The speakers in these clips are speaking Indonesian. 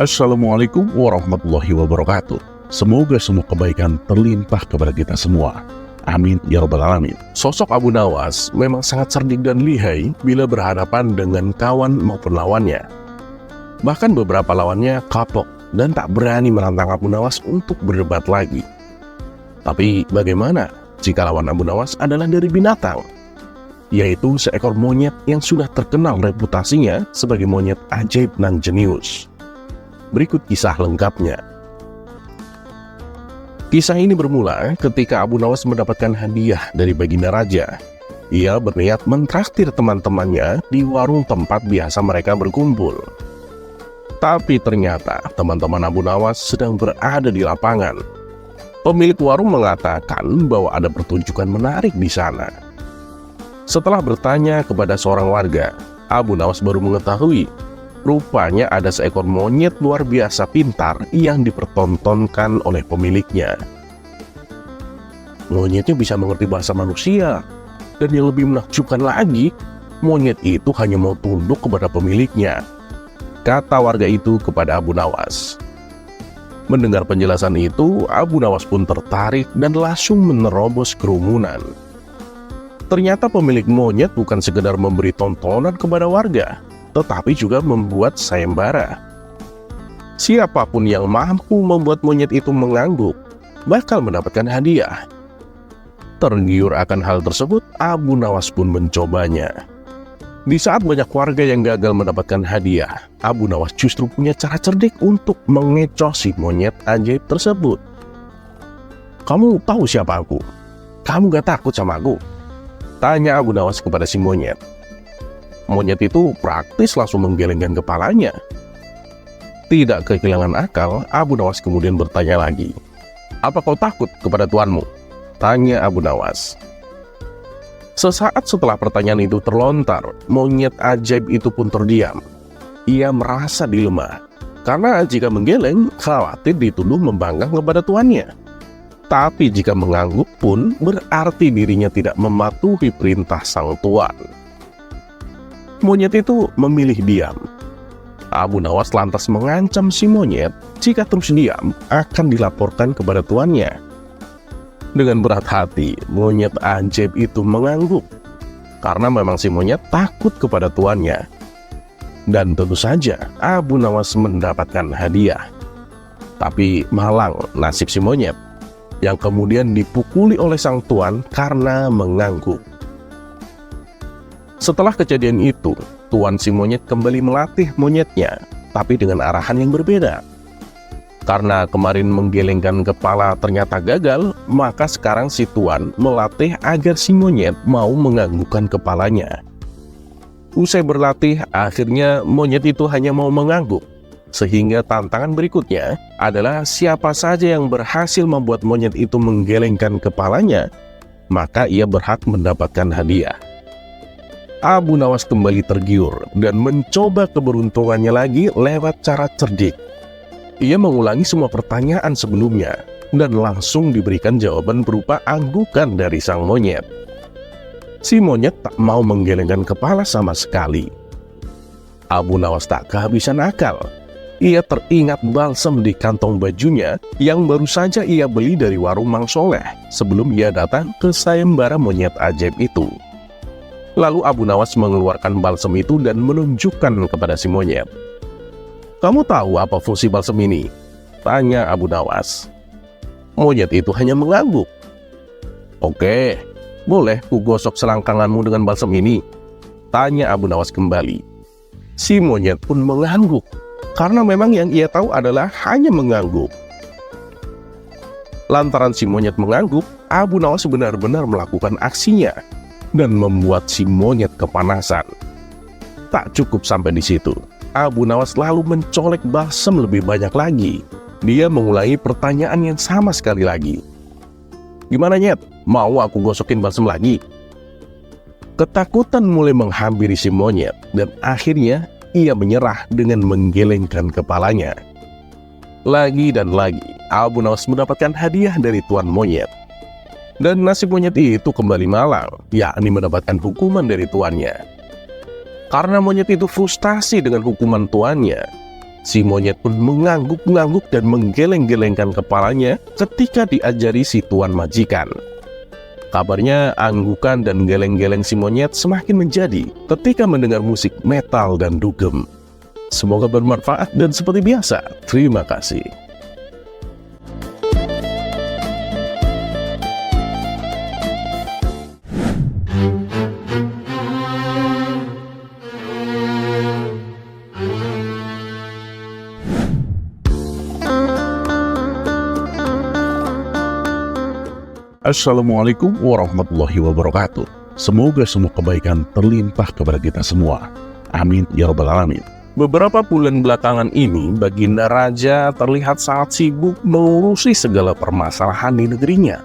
Assalamualaikum warahmatullahi wabarakatuh. Semoga semua kebaikan terlimpah kepada kita semua. Amin ya rabbal alamin. Sosok Abu Nawas memang sangat cerdik dan lihai bila berhadapan dengan kawan maupun lawannya. Bahkan beberapa lawannya kapok dan tak berani menantang Abu Nawas untuk berdebat lagi. Tapi bagaimana jika lawan Abu Nawas adalah dari binatang? Yaitu seekor monyet yang sudah terkenal reputasinya sebagai monyet ajaib nan jenius. Berikut kisah lengkapnya. Kisah ini bermula ketika Abu Nawas mendapatkan hadiah dari Baginda Raja. Ia berniat mentraktir teman-temannya di warung tempat biasa mereka berkumpul. Tapi ternyata teman-teman Abu Nawas sedang berada di lapangan. Pemilik warung mengatakan bahwa ada pertunjukan menarik di sana. Setelah bertanya kepada seorang warga, Abu Nawas baru mengetahui rupanya ada seekor monyet luar biasa pintar yang dipertontonkan oleh pemiliknya. Monyetnya bisa mengerti bahasa manusia, dan yang lebih menakjubkan lagi, monyet itu hanya mau tunduk kepada pemiliknya, kata warga itu kepada Abu Nawas. Mendengar penjelasan itu, Abu Nawas pun tertarik dan langsung menerobos kerumunan. Ternyata pemilik monyet bukan sekedar memberi tontonan kepada warga, tetapi juga membuat sayembara. Siapapun yang mampu membuat monyet itu mengangguk bakal mendapatkan hadiah. Tergiur akan hal tersebut, Abu Nawas pun mencobanya. Di saat banyak warga yang gagal mendapatkan hadiah, Abu Nawas justru punya cara cerdik untuk mengecoh si monyet ajaib tersebut. "Kamu tahu siapa aku? Kamu gak takut sama aku?" tanya Abu Nawas kepada si monyet. Monyet itu praktis langsung menggelengkan kepalanya. Tidak kehilangan akal, Abu Nawas kemudian bertanya lagi. "Apa kau takut kepada tuanmu?" tanya Abu Nawas. Sesaat setelah pertanyaan itu terlontar, monyet ajaib itu pun terdiam. Ia merasa dilema, karena jika menggeleng, khawatir dituduh membangkang kepada tuannya. Tapi jika mengangguk pun, berarti dirinya tidak mematuhi perintah sang tuan. Monyet itu memilih diam. Abu Nawas lantas mengancam si monyet jika terus diam akan dilaporkan kepada tuannya. Dengan berat hati, monyet ajaib itu mengangguk karena memang si monyet takut kepada tuannya. Dan tentu saja Abu Nawas mendapatkan hadiah. Tapi malang nasib si monyet yang kemudian dipukuli oleh sang tuan karena mengangguk. Setelah kejadian itu, tuan si monyet kembali melatih monyetnya, tapi dengan arahan yang berbeda. Karena kemarin menggelengkan kepala ternyata gagal, maka sekarang si tuan melatih agar si monyet mau menganggukkan kepalanya. Usai berlatih, akhirnya monyet itu hanya mau mengangguk. Sehingga tantangan berikutnya adalah siapa saja yang berhasil membuat monyet itu menggelengkan kepalanya, maka ia berhak mendapatkan hadiah. Abu Nawas kembali tergiur dan mencoba keberuntungannya lagi lewat cara cerdik. Ia mengulangi semua pertanyaan sebelumnya dan langsung diberikan jawaban berupa anggukan dari sang monyet. Si monyet tak mau menggelengkan kepala sama sekali. Abu Nawas tak kehabisan akal. Ia teringat balsam di kantong bajunya yang baru saja ia beli dari warung Mang Soleh sebelum ia datang ke sayembara monyet ajaib itu. Lalu Abu Nawas mengeluarkan balsam itu dan menunjukkan kepada si monyet. "Kamu tahu apa fungsi balsam ini?" tanya Abu Nawas. Monyet itu hanya mengangguk. "Oke, boleh ku gosok selangkanganmu dengan balsam ini?" tanya Abu Nawas kembali. Si monyet pun mengangguk, karena memang yang ia tahu adalah hanya mengangguk. Lantaran si monyet mengangguk, Abu Nawas benar-benar melakukan aksinya dan membuat si monyet kepanasan. Tak cukup sampai di situ, Abu Nawas lalu mencolek balsam lebih banyak lagi. Dia mengulangi pertanyaan yang sama sekali lagi. "Gimana nyet, mau aku gosokin balsam lagi?" Ketakutan mulai menghampiri si monyet dan akhirnya ia menyerah dengan menggelengkan kepalanya. Lagi dan lagi, Abu Nawas mendapatkan hadiah dari tuan monyet. Dan nasib monyet itu kembali malang, yakni mendapatkan hukuman dari tuannya. Karena monyet itu frustasi dengan hukuman tuannya, Si monyet pun mengangguk-ngangguk dan menggeleng-gelengkan kepalanya ketika diajari si tuan majikan. Kabarnya anggukan dan geleng-geleng si monyet semakin menjadi ketika mendengar musik metal dan dugem. Semoga bermanfaat dan seperti biasa, terima kasih. Assalamualaikum warahmatullahi wabarakatuh. Semoga semua kebaikan terlimpah kepada kita semua. Amin ya rabbal alamin. Beberapa bulan belakangan ini, Baginda Raja terlihat sangat sibuk mengurusi segala permasalahan di negerinya.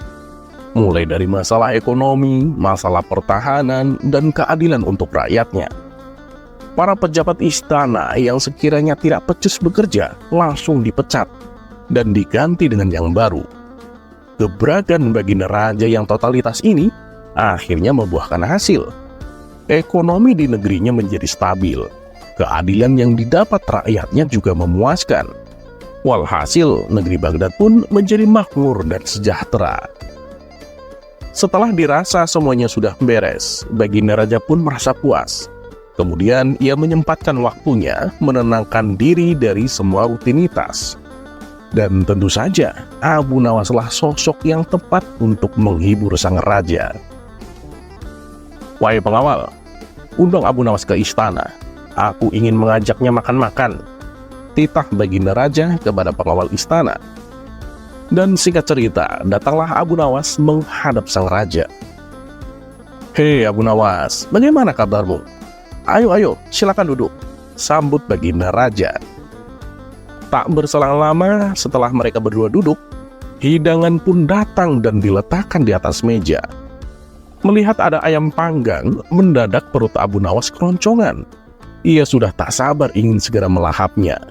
Mulai dari masalah ekonomi, masalah pertahanan, dan keadilan untuk rakyatnya. Para pejabat istana yang sekiranya tidak becus bekerja langsung dipecat dan diganti dengan yang baru. Gebrakan Baginda Raja yang totalitas ini akhirnya membuahkan hasil. Ekonomi di negerinya menjadi stabil. Keadilan yang didapat rakyatnya juga memuaskan. Walhasil, negeri Baghdad pun menjadi makmur dan sejahtera. Setelah dirasa semuanya sudah beres, Baginda Raja pun merasa puas. Kemudian ia menyempatkan waktunya menenangkan diri dari semua rutinitas. Dan tentu saja, Abu Nawaslah sosok yang tepat untuk menghibur sang raja. Wahai pengawal, undang Abu Nawas ke istana. Aku ingin mengajaknya makan-makan. Titah Baginda Raja kepada pengawal istana. Dan singkat cerita, datanglah Abu Nawas menghadap sang raja. Hei Abu Nawas, bagaimana kabarmu? Ayo, silakan duduk. Sambut Baginda Raja. Tak berselang lama setelah mereka berdua duduk, hidangan pun datang dan diletakkan di atas meja. Melihat ada ayam panggang, mendadak perut Abu Nawas keroncongan. Ia sudah tak sabar ingin segera melahapnya.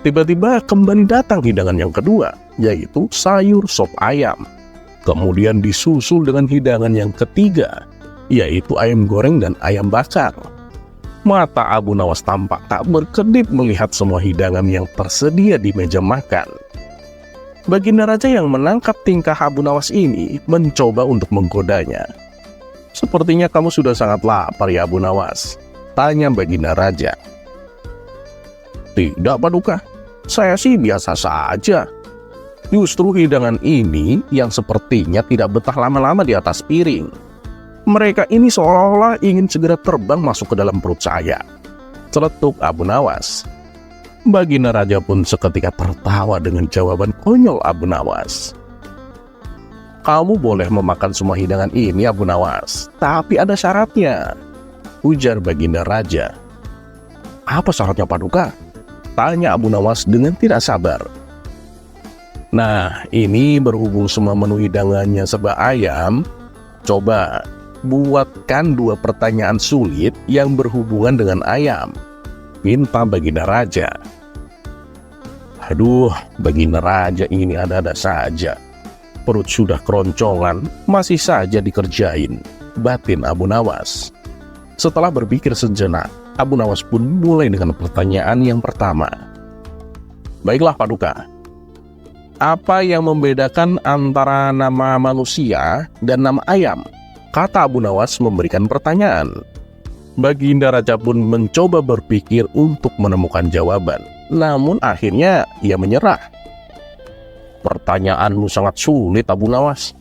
Tiba-tiba kembali datang hidangan yang kedua, yaitu sayur sop ayam. Kemudian disusul dengan hidangan yang ketiga, yaitu ayam goreng dan ayam bakar. Mata Abu Nawas tampak tak berkedip melihat semua hidangan yang tersedia di meja makan. Baginda Raja yang menangkap tingkah Abu Nawas ini mencoba untuk menggodanya. Sepertinya kamu sudah sangat lapar ya Abu Nawas, tanya Baginda Raja. Tidak Paduka, saya sih biasa saja. Justru hidangan ini yang sepertinya tidak betah lama-lama di atas piring. Mereka ini seolah-olah ingin segera terbang masuk ke dalam perut saya, celetuk Abu Nawas. Baginda Raja pun seketika tertawa dengan jawaban konyol Abu Nawas. Kamu boleh memakan semua hidangan ini Abu Nawas, tapi ada syaratnya, ujar Baginda Raja. Apa syaratnya Paduka? Tanya Abu Nawas dengan tidak sabar. Nah, ini berhubung semua menu hidangannya serba ayam, coba buatkan 2 pertanyaan sulit yang berhubungan dengan ayam, minta Baginda Raja. Aduh, Baginda Raja ini ada-ada saja. Perut sudah keroncongan, masih saja dikerjain, batin Abu Nawas. Setelah berpikir sejenak, Abu Nawas pun mulai dengan pertanyaan yang pertama. Baiklah Paduka, apa yang membedakan antara nama manusia dan nama ayam? Kata Abu Nawas memberikan pertanyaan. Baginda Raja pun mencoba berpikir untuk menemukan jawaban. Namun akhirnya ia menyerah. Pertanyaanmu sangat sulit Abu Nawas.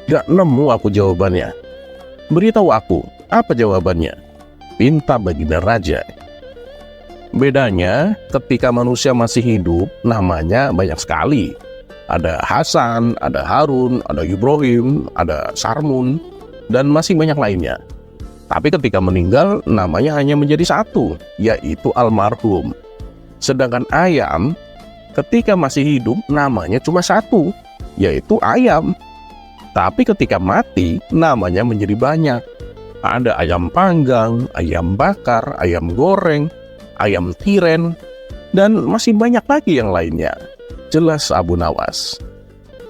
Gak nemu aku jawabannya. Beritahu aku, apa jawabannya? Pinta Baginda Raja. Bedanya, ketika manusia masih hidup, namanya banyak sekali. Ada Hasan, ada Harun, ada Ibrahim, ada Sarmun, dan masih banyak lainnya. Tapi ketika meninggal, namanya hanya menjadi satu, yaitu almarhum. Sedangkan ayam, ketika masih hidup, namanya cuma satu, yaitu ayam. Tapi ketika mati, namanya menjadi banyak. Ada ayam panggang, ayam bakar, ayam goreng, ayam tiren, dan masih banyak lagi yang lainnya. Jelas Abu Nawas.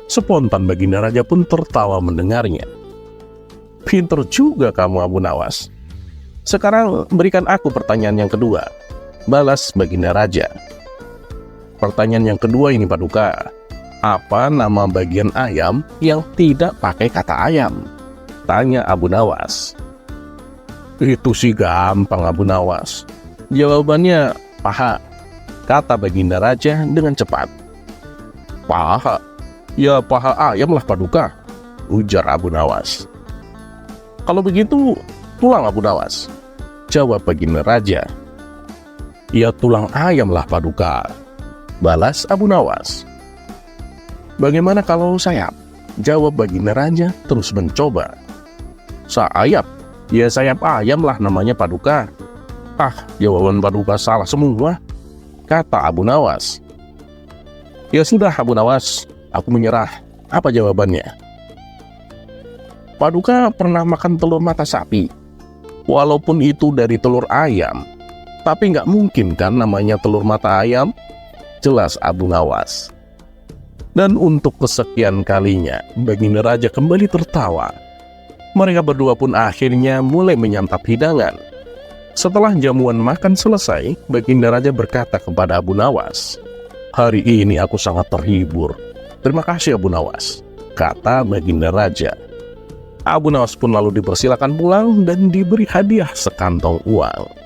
Spontan Baginda Raja pun tertawa mendengarnya. Pinter juga kamu Abu Nawas. Sekarang berikan aku pertanyaan yang kedua, balas Baginda Raja. Pertanyaan yang kedua ini Paduka. Apa nama bagian ayam yang tidak pakai kata ayam? Tanya Abu Nawas. Itu sih gampang Abu Nawas. Jawabannya paha, kata Baginda Raja dengan cepat. Paha? Ya paha ayam lah Paduka, ujar Abu Nawas. Kalau begitu, tulang Abu Nawas, jawab Baginda Raja. Ya tulang ayam lah Paduka, balas Abu Nawas. Bagaimana kalau sayap? Jawab Baginda Raja terus mencoba. Sayap? Ya sayap ayam lah namanya Paduka. Ah, jawaban Paduka salah semua, kata Abu Nawas. Ya sudah Abu Nawas, aku menyerah. Apa jawabannya? Paduka pernah makan telur mata sapi. Walaupun itu dari telur ayam, tapi nggak mungkin kan namanya telur mata ayam? Jelas Abu Nawas. Dan untuk kesekian kalinya, Baginda Raja kembali tertawa. Mereka berdua pun akhirnya mulai menyantap hidangan. Setelah jamuan makan selesai, Baginda Raja berkata kepada Abu Nawas, "Hari ini aku sangat terhibur. Terima kasih Abu Nawas," kata Baginda Raja. Abu Nawas pun lalu dipersilakan pulang dan diberi hadiah sekantong uang.